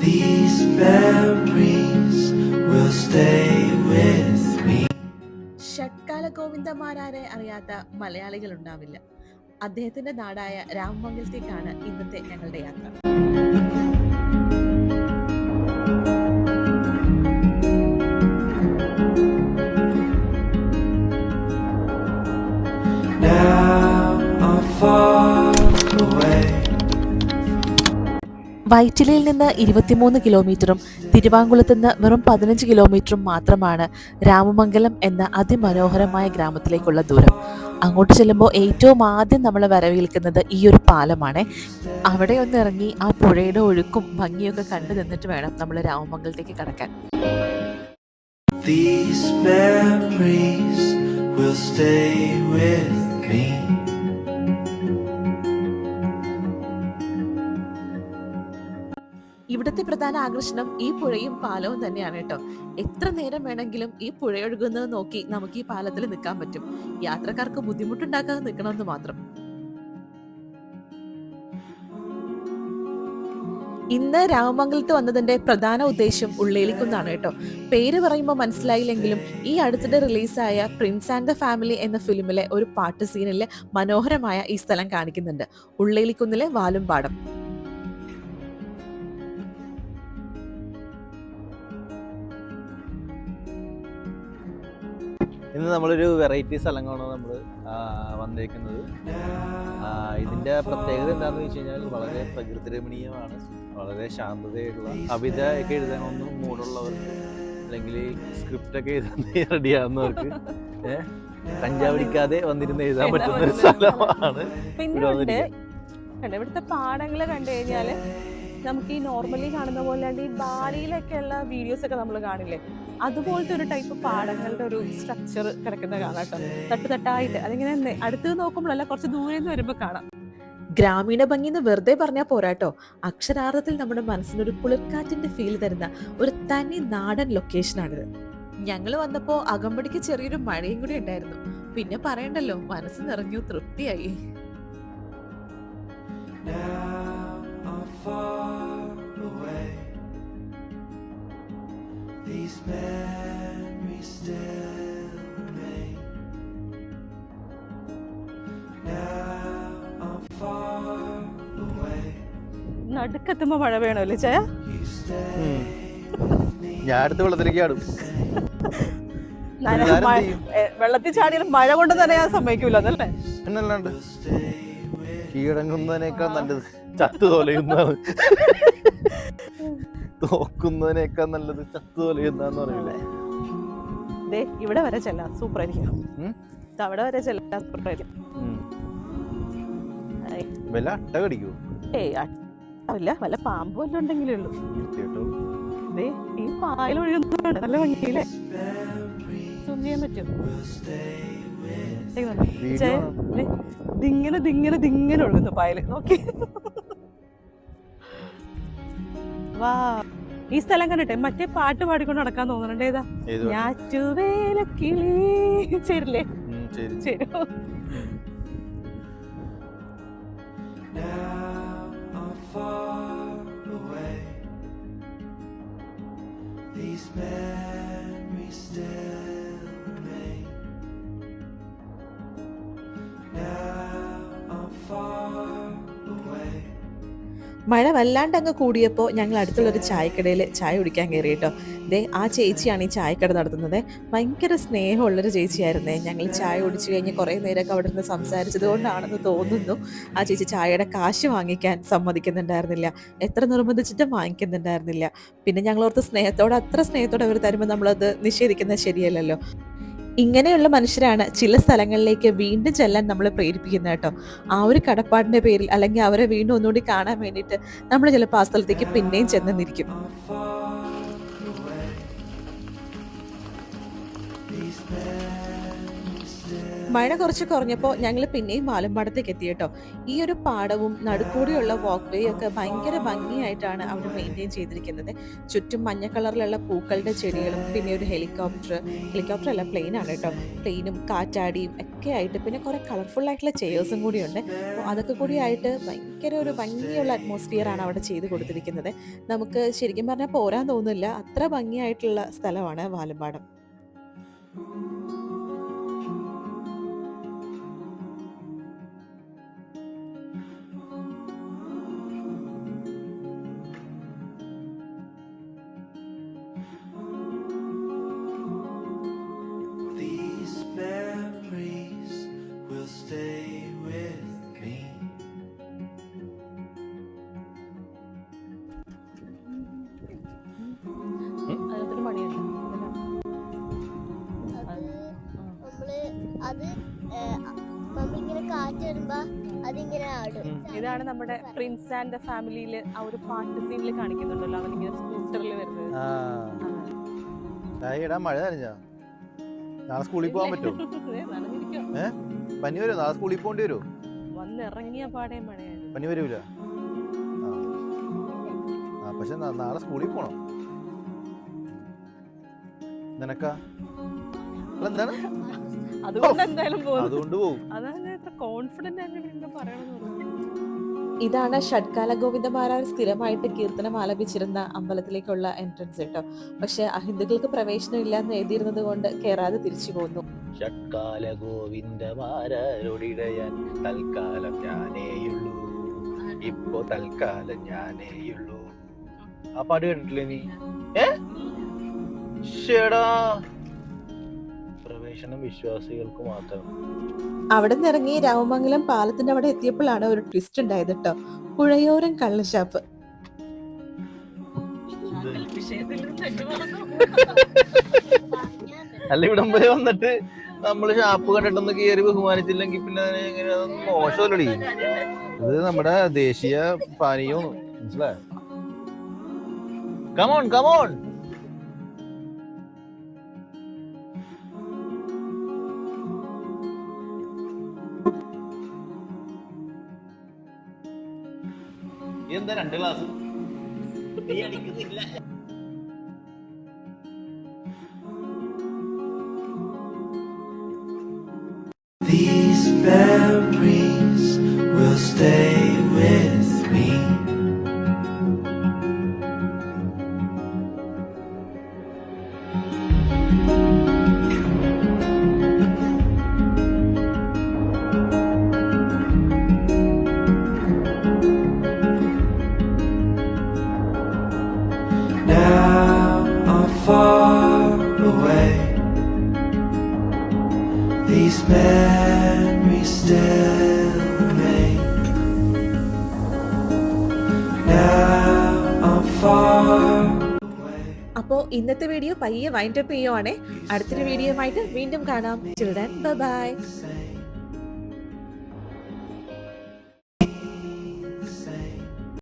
These memories will stay with me. ഷഡ്കാല ഗോവിന്ദമാരാരെ അറിയാത്ത മലയാളികൾ ഉണ്ടാവില്ല. അദ്ദേഹത്തിന്റെ നാടായ രാമമംഗലത്തേക്കാണ് ഇന്നത്തെ ഞങ്ങളുടെ യാത്ര. വൈറ്റിലയിൽ നിന്ന് 23 കിലോമീറ്ററും തിരുവാങ്കുളത്ത് നിന്ന് വെറും 15 കിലോമീറ്ററും മാത്രമാണ് രാമമംഗലം എന്ന അതിമനോഹരമായ ഗ്രാമത്തിലേക്കുള്ള ദൂരം. അങ്ങോട്ട് ചെല്ലുമ്പോൾ ഏറ്റവും ആദ്യം നമ്മൾ വരവേൽക്കുന്നത് ഈ ഒരു പാലമാണ്. അവിടെ ഒന്ന് ഇറങ്ങി ആ പുഴയുടെ ഒഴുക്കും ഭംഗിയൊക്കെ കണ്ടു നിന്നിട്ട് വേണം നമ്മൾ രാമമംഗലത്തേക്ക് കടക്കാൻ. These memories will stay with me. ഇവിടുത്തെ പ്രധാന ആകർഷണം ഈ പുഴയും പാലവും തന്നെയാണ് കേട്ടോ. എത്ര നേരം വേണമെങ്കിലും ഈ പുഴയൊഴുകുന്നത് നോക്കി നമുക്ക് ഈ പാലത്തിൽ നിൽക്കാൻ പറ്റും. യാത്രക്കാർക്ക് ബുദ്ധിമുട്ടുണ്ടാക്കാതെ നിൽക്കണമെന്ന് മാത്രം. ഇന്ന് രാമമംഗലത്ത് വന്നതിന്റെ പ്രധാന ഉദ്ദേശം ഉള്ളേലിക്കുന്നാണ് കേട്ടോ. പേര് പറയുമ്പോൾ മനസ്സിലായില്ലെങ്കിലും ഈ അടുത്തിടെ റിലീസായ പ്രിൻസ് ആൻഡ് ദ ഫാമിലി എന്ന ഫിലിമിലെ ഒരു പാട്ട് സീനിലെ മനോഹരമായ ഈ സ്ഥലം കാണിക്കുന്നുണ്ട്. ഉള്ളേലിക്കുന്നിലെ വാലുംപാടം. ഇന്ന് നമ്മളൊരു വെറൈറ്റി സ്ഥലങ്ങളാണ് നമ്മൾ വന്നിരിക്കുന്നത്. ഇതിൻ്റെ പ്രത്യേകത എന്താണെന്ന് വെച്ച് കഴിഞ്ഞാൽ വളരെ പ്രകൃതി രമണീയമാണ്, വളരെ ശാന്തതയുള്ള. കവിത ഒക്കെ എഴുതാനൊന്നും മൂടുള്ളവർക്ക് അല്ലെങ്കിൽ സ്ക്രിപ്റ്റൊക്കെ എഴുതാൻ റെഡിയാകുന്നവർക്ക് കഞ്ചാവടിക്കാതെ വന്നിരുന്ന് എഴുതാൻ പറ്റുന്ന ഒരു സ്ഥലമാണ്. ഇവിടുത്തെ പാടങ്ങൾ കണ്ടു കഴിഞ്ഞാൽ നമുക്ക് ഈ നോർമലി കാണുന്ന പോലെ ഈ ബാലിയിലൊക്കെയുള്ള വീഡിയോസ് ഒക്കെ നമ്മൾ കാണില്ലേ, അതുപോലത്തെ ഒരു ടൈപ്പ് പാടങ്ങളുടെ ഒരു സ്ട്രക്ചർ കിടക്കുന്ന കാണാം കേട്ടോ. തട്ടായിട്ട് അതിങ്ങനെ അടുത്ത് നോക്കുമ്പോഴല്ല, കുറച്ച് ദൂരെ നിന്ന് വരുമ്പോൾ കാണാം. ഗ്രാമീണ ഭംഗി എന്ന് വെറുതെ പറഞ്ഞാൽ പോരാട്ടോ, അക്ഷരാർത്ഥത്തിൽ നമ്മുടെ മനസ്സിനൊരു കുളിർക്കാറ്റിന്റെ ഫീൽ തരുന്ന ഒരു തനി നാടൻ ലൊക്കേഷനാണിത്. ഞങ്ങൾ വന്നപ്പോൾ അകമ്പടിക്ക് ചെറിയൊരു മഴയും കൂടി ഉണ്ടായിരുന്നു. പിന്നെ പറയണ്ടല്ലോ, മനസ്സ് നിറഞ്ഞു, തൃപ്തിയായി. These memories still remain. Now I'm far away. നടുക്കെത്തുമ്പോ മഴ വേണമല്ലേ ചായ? ഞാൻ അടുത്ത വെള്ളത്തിലേക്ക് ചാടും. വെള്ളത്തിൽ ചാടിയാലും മഴ കൊണ്ട് തന്നെ ഞാൻ സമ്മതിക്കൂല അതല്ലേ. എന്നല്ലാണ്ട് കീഴടങ്ങുന്നതിനേക്കാൾ നല്ലത് ചത്തു തോലയുന്നതാണ്. തോക്കുന്നതിനേക്കാൾ നല്ലത് ചത്തു തോലയുന്നതെന്ന് പറയില്ലേ. ഇവിടെ വരെ ചെല്ലാം, സൂപ്പർ ആയിരിക്കും. അവിടെ വരെ ചെല്ലാം, സൂപ്പർ ആയിരിക്കും. വല്ല അട്ട കടിക്കൂ? അല്ല, വല്ല പാമ്പ് വല്ലതും ഉണ്ടെങ്കിലേ ഉള്ളൂ. ഈ പായലൊഴുകുന്നതാണ് നല്ല ഭംഗിയില്ലേ, സൂം ചെയ്യാൻ പറ്റും. ദിങ്ങനെ ഒഴുകുന്നു പായല്, നോക്കി. വാ, ഈ സ്ഥലം കണ്ടിട്ടെ മറ്റേ പാട്ട് പാടിക്കൊണ്ട് നടക്കാൻ തോന്നുന്നുണ്ട്. ഏതാ? ഞാറ്റുവേലക്കിളി. ശരില്ലേ? ശരി. These memories still remain. Now I'm far away. മഴ വല്ലാണ്ട് അങ്ങ് കൂടിയപ്പോൾ ഞങ്ങൾ അടുത്തുള്ളൊരു ചായക്കടയിൽ ചായ കുടിക്കാൻ കയറി കേട്ടോ. ആ ചേച്ചിയാണ് ഈ ചായക്കട നടത്തുന്നത്. ഭയങ്കര സ്നേഹമുള്ളൊരു ചേച്ചിയായിരുന്നേ. ഞങ്ങൾ ചായ കുടിച്ചു കഴിഞ്ഞ് കുറേ നേരമൊക്കെ അവിടെ നിന്ന് സംസാരിച്ചത് കൊണ്ടാണെന്ന് തോന്നുന്നു ആ ചേച്ചി ചായയുടെ കാശ് വാങ്ങിക്കാൻ സമ്മതിക്കുന്നുണ്ടായിരുന്നില്ല. എത്ര നിർബന്ധിച്ചിട്ടും വാങ്ങിക്കുന്നുണ്ടായിരുന്നില്ല. പിന്നെ ഞങ്ങളോർത്ത് അത്ര സ്നേഹത്തോടെ അവർ തരുമ്പോൾ നമ്മളത് നിഷേധിക്കുന്നത് ശരിയല്ലല്ലോ. ഇങ്ങനെയുള്ള മനുഷ്യരാണ് ചില സ്ഥലങ്ങളിലേക്ക് വീണ്ടും ചെല്ലാൻ നമ്മളെ പ്രേരിപ്പിക്കുന്നത് കേട്ടോ. ആ ഒരു കടപ്പാടിന്റെ പേരിൽ അല്ലെങ്കിൽ അവരെ വീണ്ടും ഒന്നുകൂടി കാണാൻ വേണ്ടിയിട്ട് നമ്മൾ ചിലപ്പോൾ ആ സ്ഥലത്തേക്ക് പിന്നെയും ചെന്നിരിക്കും. മഴ കുറച്ച് കുറഞ്ഞപ്പോൾ ഞങ്ങൾ പിന്നെയും വാലമ്പാടത്തേക്ക് എത്തി കേട്ടോ. ഈ ഒരു പാടവും നടുക്കൂടിയുള്ള വാക്ക് വേ ഒക്കെ ഭയങ്കര ഭംഗിയായിട്ടാണ് അവിടെ മെയിൻറ്റെയിൻ ചെയ്തിരിക്കുന്നത്. ചുറ്റും മഞ്ഞ കളറിലുള്ള പൂക്കളുടെ ചെടികളും പിന്നെ ഒരു ഹെലികോപ്റ്റർ അല്ല പ്ലെയിനാണ് കേട്ടോ. പ്ലെയിനും കാറ്റാടിയും ഒക്കെ ആയിട്ട് പിന്നെ കുറേ കളർഫുൾ ആയിട്ടുള്ള ചെയേഴ്സും കൂടിയുണ്ട്. അപ്പോൾ അതൊക്കെ കൂടി ആയിട്ട് ഭയങ്കര ഒരു ഭംഗിയുള്ള അറ്റ്മോസ്ഫിയർ ആണ് അവിടെ ചെയ്ത് കൊടുത്തിരിക്കുന്നത്. നമുക്ക് ശരിക്കും പറഞ്ഞാൽ പോരാൻ തോന്നില്ല, അത്ര ഭംഗിയായിട്ടുള്ള സ്ഥലമാണ് വാലമ്പാടം. These memories will stay with me. അതിനകത്തൊരു മണിയുണ്ട്. നമ്മള് അത് നമ്മളിങ്ങനെ കാറ്റ് വരുമ്പോ അതിങ്ങനെ ആടും. ഇതാണ് നമ്മുടെ പ്രിൻസ് ആൻഡ് ദ ഫാമിലിയിൽ ആ ഒരു പാട്ട് സീനിൽ കാണിക്കുന്നുണ്ടല്ലോ, അവനിങ്ങനെ സ്കൂട്ടറിൽ വരുന്നത്. ഇടാ മഴ നനഞ്ഞാ നാളെ സ്കൂളിൽ പോകാൻ പറ്റുമോ? നനഞ്ഞിരിക്കും. പനി വരുമോ? നാളെ സ്കൂളിൽ പോകേണ്ടി വരുമോ? വന്നിറങ്ങിയ പാടേ മഴയായിരുന്നു. പനി വരൂല? പക്ഷെ നാളെ സ്കൂളിൽ പോണം. നിനക്കാ? എന്താണ്? അതുകൊണ്ട് എന്തായാലും പോകും. അതുകൊണ്ട് പോകും. അതാണ് എത്ര കോൺഫിഡന്റ് ആയിട്ട് വീണ്ടും പറയണമെന്ന് പറഞ്ഞു. ഇതാണ് ഷഡ്കാല ഗോവിന്ദമാരാർ സ്ഥിരമായിട്ട് കീർത്തനം ആലപിച്ചിരുന്ന അമ്പലത്തിലേക്കുള്ള എൻട്രൻസ് കേട്ടോ. പക്ഷെ അഹിന്ദുക്കൾക്ക് പ്രവേശനം ഇല്ലാന്ന് എഴുതിയിരുന്നത് കൊണ്ട് കയറാതെ തിരിച്ചു പോന്നു. ഷഡ്കാല ഗോവിന്ദമാരൊടിടയാൻ തൽക്കാലം ഞാനേയുള്ളൂ, ഇപ്പോ തൽക്കാലം ഞാനേയുള്ളൂ. ആ പാട്ട് കേട്ടിട്ടില്ലേ നീ? ശ്ശേടാ, പ്രവേശനം വിശ്വാസികൾക്ക് മാത്രം. അവിടെ നിന്ന് ഇറങ്ങി രാമമംഗലം പാലത്തിന്റെ അവിടെ എത്തിയപ്പോഴാണ് ഒരു ട്വിസ്റ്റ് ഉണ്ടായത് കേട്ടോ. പുഴയോരം കള്ളുഷാപ്പ്. അല്ല, ഇവിടം വരെ വന്നിട്ട് നമ്മള് ഷാപ്പ് കണ്ടിട്ടൊന്ന് കയറി ബഹുമാനിച്ചില്ലെങ്കിൽ പിന്നെ എങ്ങനെ മോശമല്ലടി. ഇത് നമ്മുടെ ദേശീയ പാനീയം, മനസ്സിലായോ? Come on come on. എന്താ 2 ഗ്ലാസ് നീ അടിക്കുന്നില്ല? These memories will stay with me. Now I'm far away. These memories still remain. Now I'm far away. അപ്പോൾ ഇന്നത്തെ വീഡിയോ പയ്യെ വൈൻഡപ്പ് ചെയ്യുവാണേ. അടുത്തൊരു വീഡിയോയുമായിട്ട് വീണ്ടും കാണാം. Till then, bye bye.